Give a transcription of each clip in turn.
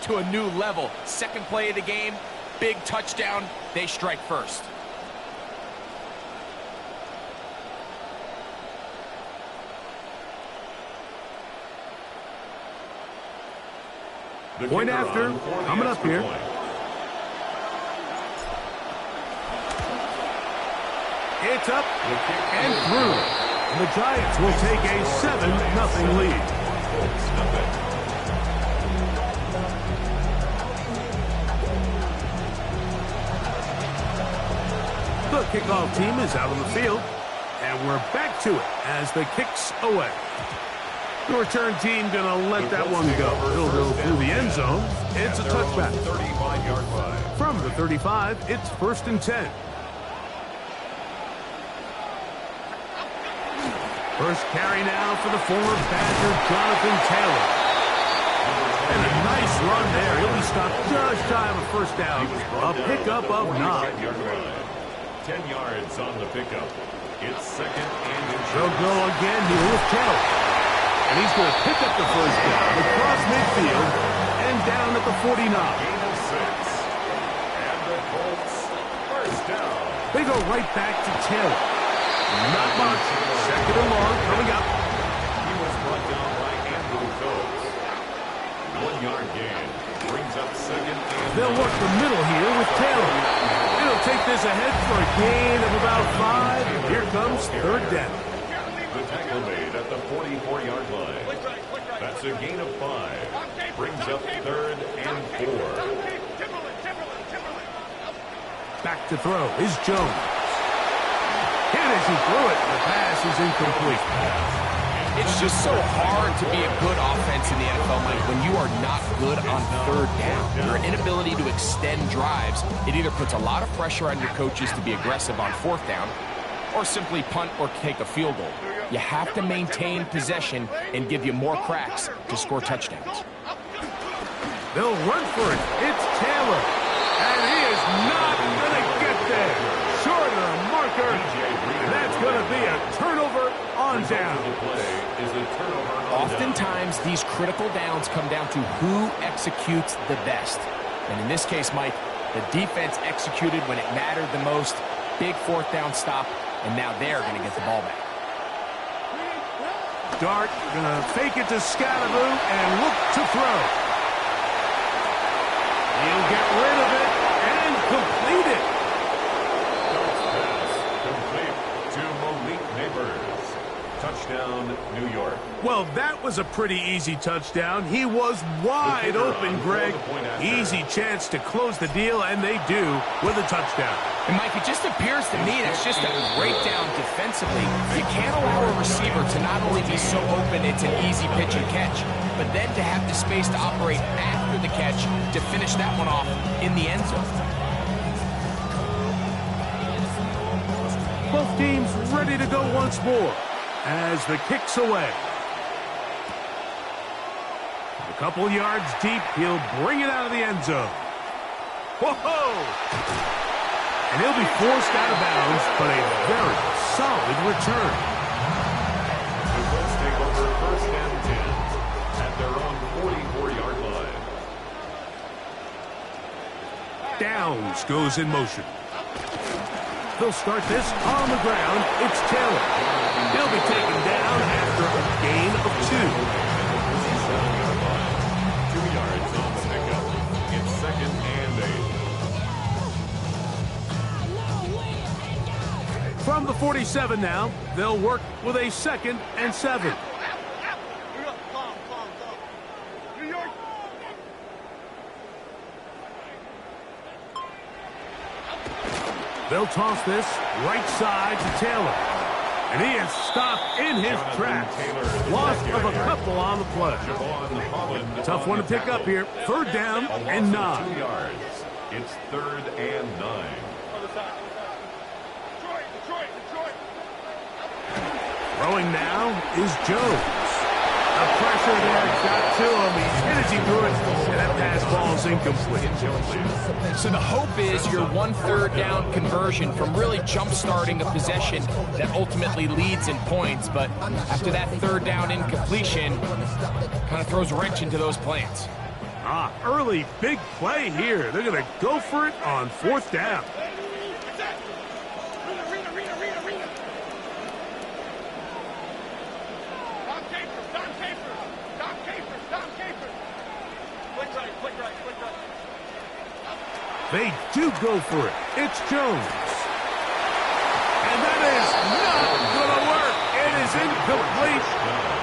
to a new level. Second play of the game, big touchdown, they strike first. Point after, coming up here. It's up and through. The Giants will take a 7-0 lead. The kickoff team is out on the field, and we're back to it as the kick's away. The return team going to let that one go. It'll go through the end zone. It's a touchback. From the 35, it's 1st and 10. First carry now for the former Badger, Jonathan Taylor. And a nice run there. He'll be stopped just shy of a first down. A pickup of 9. 10 yards on the pickup. It's 2nd and inches. They'll go again here with Taylor. And he's going to pick up the first down across midfield and down at the 49. Gain of 6. And the Colts first down. They go right back to Taylor. Not much. 2nd and long coming up. He was brought down by Andrew Phillips. 1-yard gain. Brings up 2nd and They'll work the middle here with Taylor. He'll take this ahead for a gain of about 5. Here comes 3rd down. The tackle made at the 44-yard line. That's a gain of 5. Brings up 3rd and 4. Back to throw is Jones. Hit as he threw it. The pass is incomplete. It's just so hard to be a good offense in the NFL, Mike, when you are not good on 3rd down. Your inability to extend drives, it either puts a lot of pressure on your coaches to be aggressive on 4th down or simply punt or take a field goal. You have to maintain possession and give you more cracks to score touchdowns. They'll run for it. It's Taylor. And he is not going to get there. Short of the marker. And that's going to be a turnover on down. Oftentimes, these critical downs come down to who executes the best. And in this case, Mike, the defense executed when it mattered the most. Big 4th down stop, and now they're going to get the ball back. Dart going to fake it to Scalaboo and look to throw. He'll get rid of it and complete it. Touchdown, New York. Well, that was a pretty easy touchdown. He was wide open, Greg. Easy chance to close the deal, and they do with a touchdown. And, Mike, it just appears to me that's just a breakdown defensively. You can't allow a receiver to not only be so open it's an easy pitch and catch, but then to have the space to operate after the catch to finish that one off in the end zone. Both teams ready to go once more as the kick's away. A couple yards deep, he'll bring it out of the end zone. Whoa! And he'll be forced out of bounds, but a very solid return. The Colts take over 1st and 10 at their own 44-yard line. Downs goes in motion. They'll start this on the ground. It's Taylor. He'll be taken down after a gain of 2. 2 yards on the pickup. It's 2nd and 8. From the 47 now, they'll work with a 2nd and 7. They'll toss this right side to Taylor. And he is stopped in his tracks. Loss of a couple on the play. Tough one to pick up here. 3rd down and 9. 2 yards. It's 3rd and 9. Throwing now is Jones. The pressure there got to him. He hit as he threw it, and that pass ball is incomplete. So the hope is your 1/3 down conversion from really jump-starting a possession that ultimately leads in points. But after that 3rd down incompletion, kind of throws a wrench into those plans. Early big play here. They're going to go for it on 4th down. They do go for it. It's Jones. And that is not going to work. It is incomplete.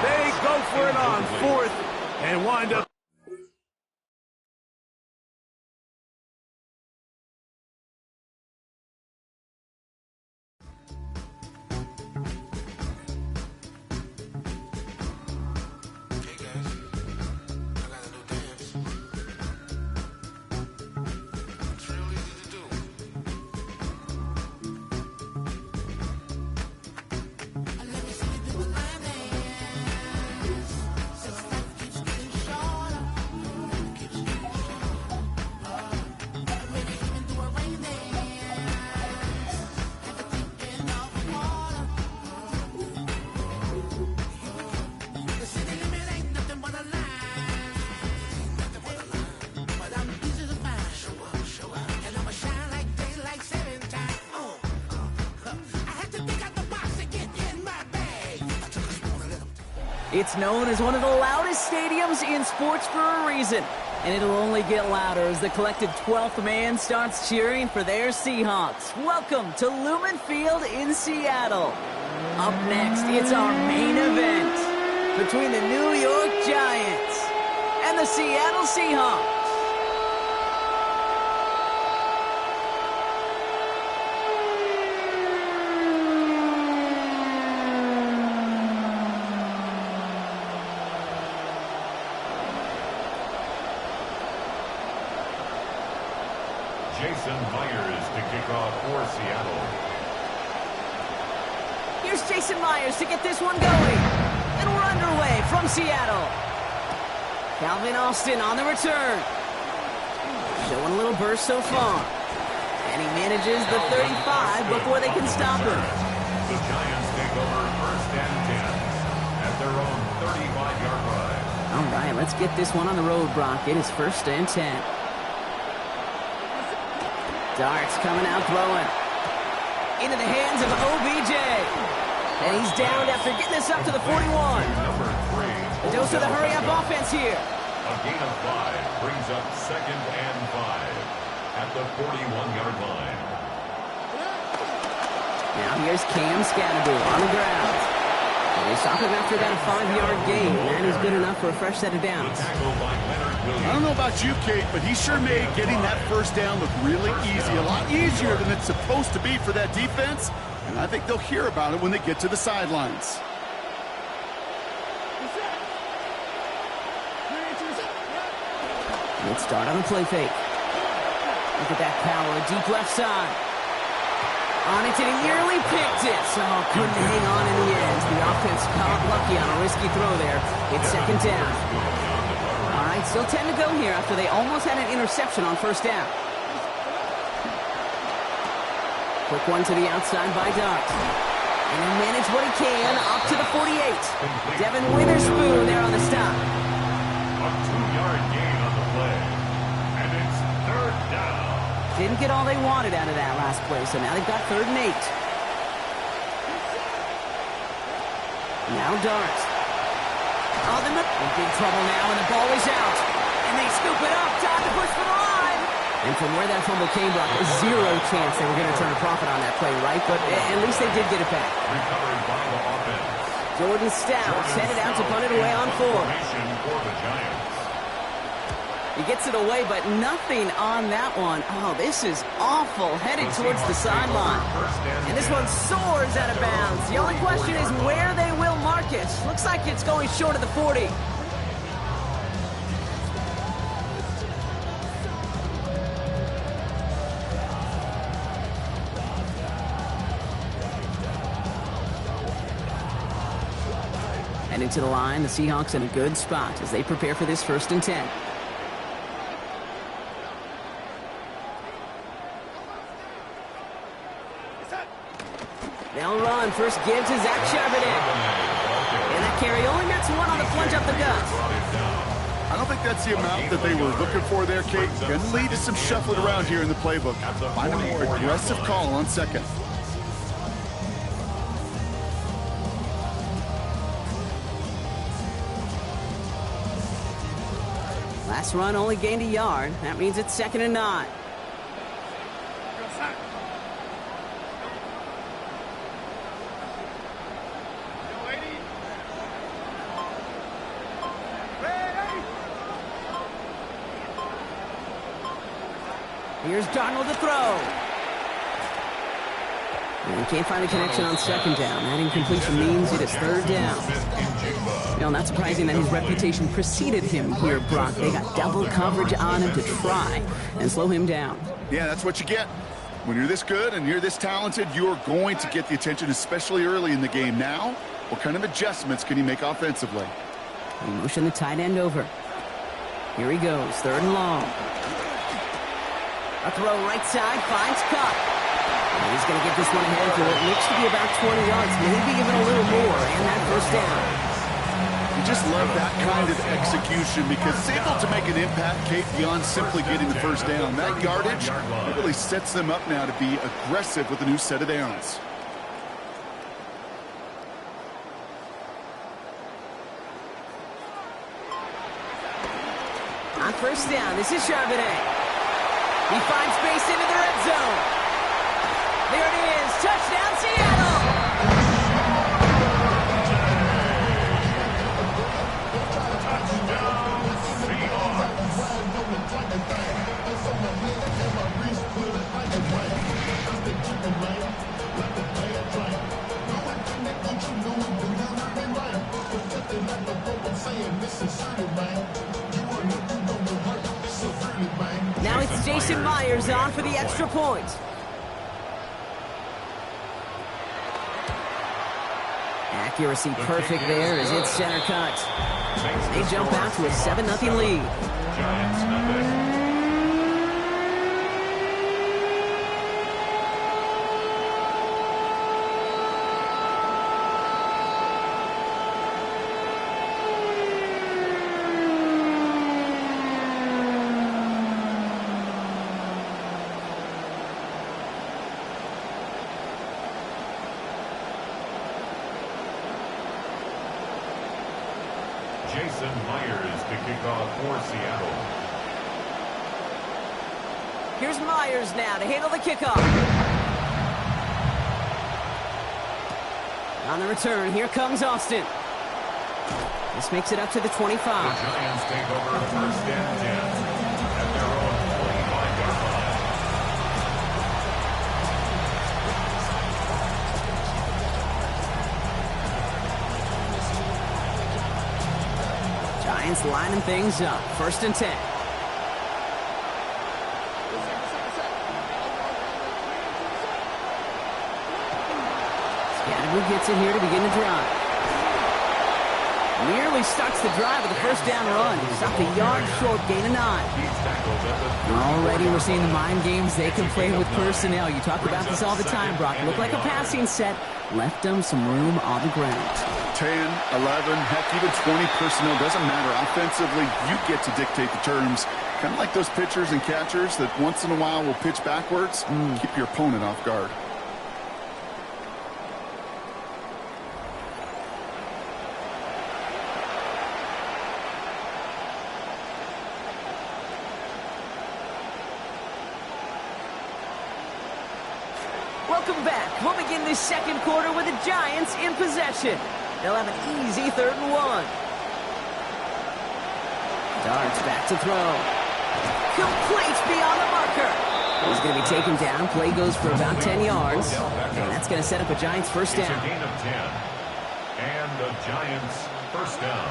They go for it on 4th and wind up. It's known as one of the loudest stadiums in sports for a reason, and it'll only get louder as the collected 12th man starts cheering for their Seahawks. Welcome to Lumen Field in Seattle. Up next, it's our main event between the New York Giants and the Seattle Seahawks. Jason Myers to kick off for Seattle. Here's Jason Myers to get this one going. And we're underway from Seattle. Calvin Austin on the return. Showing a little burst so far. And he manages the 35 before they can stop him. The Giants take over 1st and 10 at their own 35-yard line. All right, let's get this one on the road, Brock. It is 1st and 10. Darts coming out throwing. Into the hands of OBJ. And he's downed after getting this up to the 41. Number 3. A dose of the hurry-up offense here. A gain of 5 brings up 2nd and 5 at the 41-yard line. Now here's Cam Scatterby on the ground. And they stop him after about a 5-yard gain. That is good enough for a fresh set of downs. Tackle by Leonard Williams. I don't know about you, Kate, but he sure made getting that 1st down look really easy. A lot easier than it's supposed to be for that defense. And I think they'll hear about it when they get to the sidelines. Let's start on a play fake. Look at that power, deep left side. On it, and he nearly picked it. So couldn't hang on in the end. The offense caught lucky on a risky throw there. It's 2nd down. All right, still 10 to go here after they almost had an interception on 1st down. Quick one to the outside by Dart. And he managed what he can up to the 48. Devin Witherspoon there on the stop. A 2-yard gain on the play. And it's 3rd down. Didn't get all they wanted out of that last play, so now they've got 3rd and 8. Now Dart. Oh, they're in big trouble now, and the ball is out. And they scoop it up. Time to push for the line. And from where that fumble came, Brock, zero chance they were going to turn a profit on that play, right? But at least they did get it back. Recovered by the offense. Jordan Stout sent it out to punt it away on 4. Formation for the Giants. He gets it away, but nothing on that one. Oh, this is awful. Headed towards the sideline. And this one soars out of bounds. The only question is where they will mark it. Looks like it's going short of the 40. And into the line, the Seahawks in a good spot as they prepare for this 1st and 10. They'll run. First give to Zach Charbonnet. And that carry only gets one on the plunge up the gut. I don't think that's the amount that they were looking for there, Kate. Going to lead to some shuffling around here in the playbook. Find a more aggressive call on second. Last run only gained a yard. That means it's 2nd and 9. Here's Darnold to throw. And can't find a connection on 2nd down. That incompletion means it is 3rd down. You know, not surprising that his reputation preceded him here, Brock. They got double coverage on him to try and slow him down. Yeah, that's what you get. When you're this good and you're this talented, you're going to get the attention, especially early in the game. Now, what kind of adjustments can he make offensively? He motion the tight end over. Here he goes, 3rd and long. A throw right side, finds Cup. And he's going to get this one ahead for what looks to be about 20 yards, maybe even a little more, and that 1st down. You just love that kind of execution because it's able to make an impact, Kate, beyond simply getting the 1st down. That yardage, it really sets them up now to be aggressive with a new set of downs. On 1st down, this is Charbonnet. He finds space into the red zone. There it is. Touchdown, Seattle. Now it's Jason Myers on for the extra point. Accuracy perfect there as it's center cut. They jump out to a 7-0 lead. Giants nothing. Jason Myers to kick off for Seattle. Here's Myers now to handle the kickoff. On the return, here comes Austin. This makes it up to the 25. The Giants take over 1st and 10 at their own 25-yard line. Giants lining things up. 1st and 10. Scattergood gets it here to begin the drive. Nearly starts the drive with a 1st down run. Stopped a yard short, gain of 9. Already we're seeing the mind games they can play with personnel. You talk about this all the time, Brock. Looked like a passing set. Left them some room on the ground. 10, 11, heck, even 20 personnel, doesn't matter. Offensively, you get to dictate the terms. Kind of like those pitchers and catchers that once in a while will pitch backwards. Keep your opponent off guard. Welcome back. We'll begin this 2nd quarter with the Giants in possession. They'll have an easy 3rd and 1. Darts back to throw. Complete beyond the marker. He's going to be taken down. Play goes for about 10 yards. And that's going to set up a Giants 1st down. It's a gain of 10. And the Giants 1st down.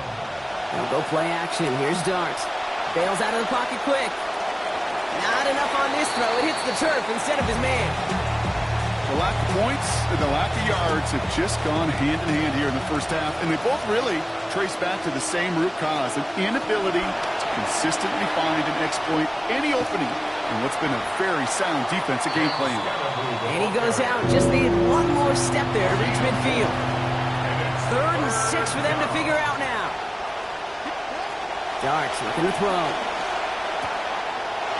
They'll go play action. Here's Darts. Bails out of the pocket quick. Not enough on this throw. It hits the turf instead of his man. The lack of points and the lack of yards have just gone hand in hand here in the 1st half, and they both really trace back to the same root cause, an inability to consistently find and exploit any opening in what's been a very sound defensive game plan. And he goes out. Just needed one more step there to reach midfield. 3rd and 6 for them to figure out now. Darts looking to throw.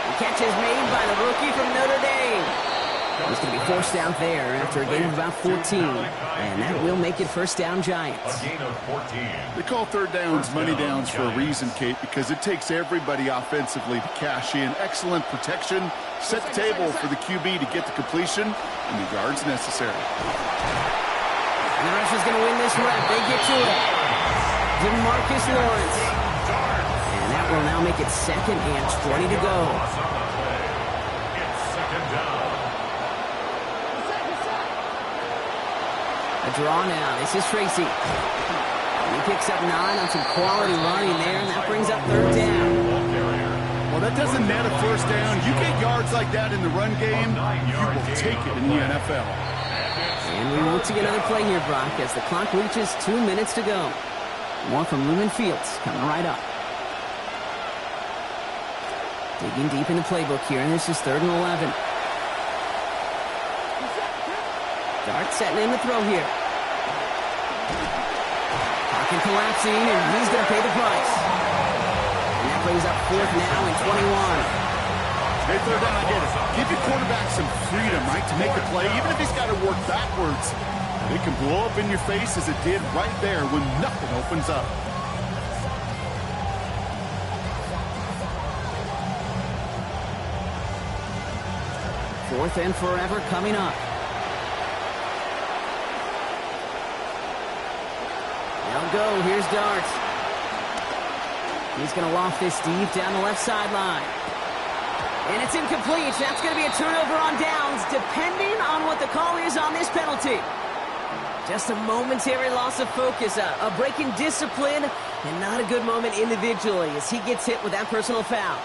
The catch is made by the rookie from Notre Dame. He's going to be forced down there after a gain of about 14. And that will make it first down Giants. A gain of 14. They call third downs money downs for a reason, Kate, because it takes everybody offensively to cash in. Excellent protection, set the table for the QB to get the completion and the yards necessary. And the Russians going to win this rep. They get to it. DeMarcus Lawrence. And that will now make it 2nd and 20 to go. It's 2nd down. A draw now. This is Tracy. And he picks up 9 on some quality running there, and that brings up 3rd down. Well, that doesn't net a first down. You get yards like that in the run game, you will take it in the NFL. And we won't see another play here, Brock, as the clock reaches 2 minutes to go. More from Lumen Fields coming right up. Digging deep in the playbook here, and this is 3rd and 11. Dart setting in the throw here. Pocket collapsing, and he's going to pay the price. And that brings up 4th now and 21. Hey, third down, I get it. Give your quarterback some freedom, right, to make a play, even if he's got to work backwards. It can blow up in your face as it did right there when nothing opens up. Fourth and forever coming up. Now go. Here's Darts. He's going to loft this deep down the left sideline. And it's incomplete. That's going to be a turnover on downs, depending on what the call is on this penalty. Just a momentary loss of focus, a break in discipline, and not a good moment individually as he gets hit with that personal foul.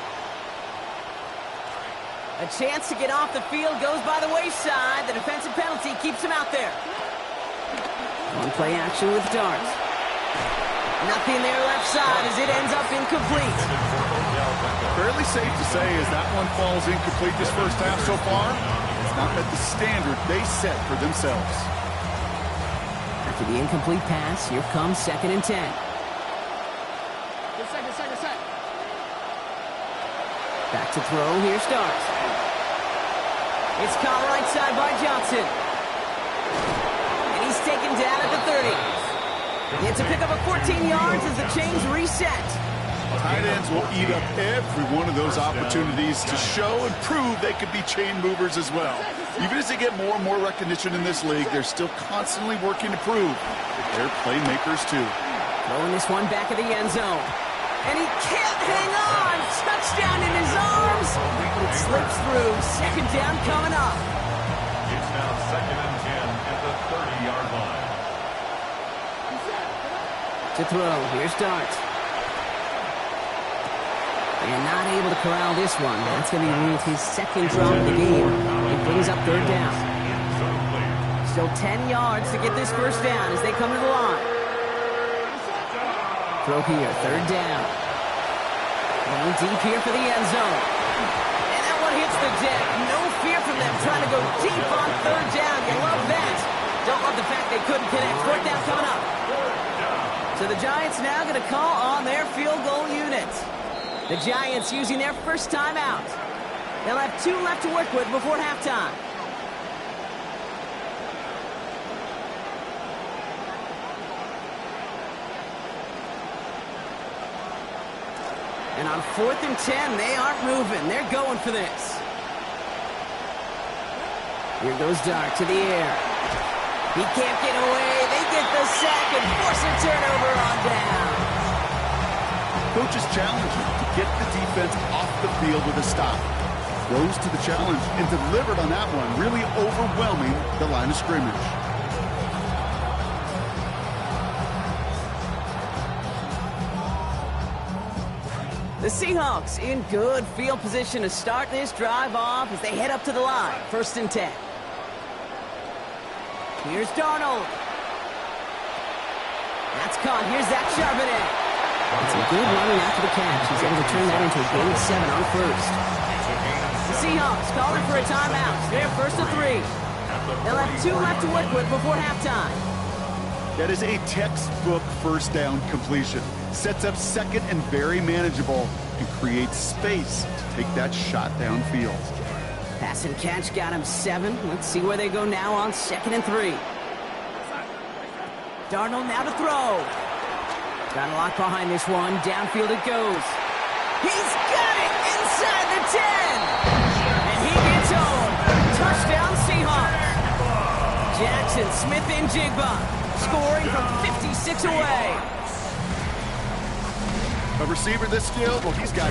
A chance to get off the field goes by the wayside. The defensive penalty keeps him out there. One play action with Darts. Nothing there left side as it ends up incomplete. Fairly safe to say as that one falls incomplete this first half so far, it's not met the standard they set for themselves. After the incomplete pass, here comes 2nd and 10. Back to throw, here's Darts. It's caught right side by Johnson. And he's taken down at the 30. It's a pickup of 14 yards as the chains reset. Tight ends will eat up every one of those opportunities to show and prove they could be chain movers as well. Even as they get more and more recognition in this league, they're still constantly working to prove that they're playmakers too. Throwing this one back of the end zone. And he can't hang on. Touchdown in his arms. It slips through. 2nd down coming up. It's now 2nd and 10 at the 30-yard line. To throw, here's Darts. And not able to corral this one. That's going to be with his 2nd drop of the game. It brings up 3rd down. Still 10 yards to get this first down as they come to the line. Throw here, 3rd down. Going deep here for the end zone. And that one hits the deck. No fear from them trying to go deep on 3rd down. You love that. Don't love the fact they couldn't connect. 4th down coming up. So the Giants now going to call on their field goal unit. The Giants using their first timeout. They'll have 2 left to work with before halftime. And on 4th and 10, they aren't moving. They're going for this. Here goes Dart to the air. He can't get away. They get the sack and force a turnover on down. Coach's challenge to get the defense off the field with a stop. Rose to the challenge and delivered on that one, really overwhelming the line of scrimmage. The Seahawks in good field position to start this drive off as they head up to the line. 1st and 10. Here's Darnold. That's caught. Here's Zach Charbonnet. It's a good running after the catch. He's able to turn that into a gain of 7 on 1st. The Seahawks calling for a timeout. They're 1st and 3. They'll have 2 left to work with before halftime. That is a textbook first down completion. Sets up second and very manageable and creates space to take that shot downfield. Pass and catch got him 7. Let's see where they go now on 2nd and 3. Darnold now to throw. Got a lock behind this one. Downfield it goes. He's got it inside the 10. And he gets home. Touchdown Seahawks. Jackson, Smith, and Jigba scoring from 56 away. A receiver this skilled, well, he's got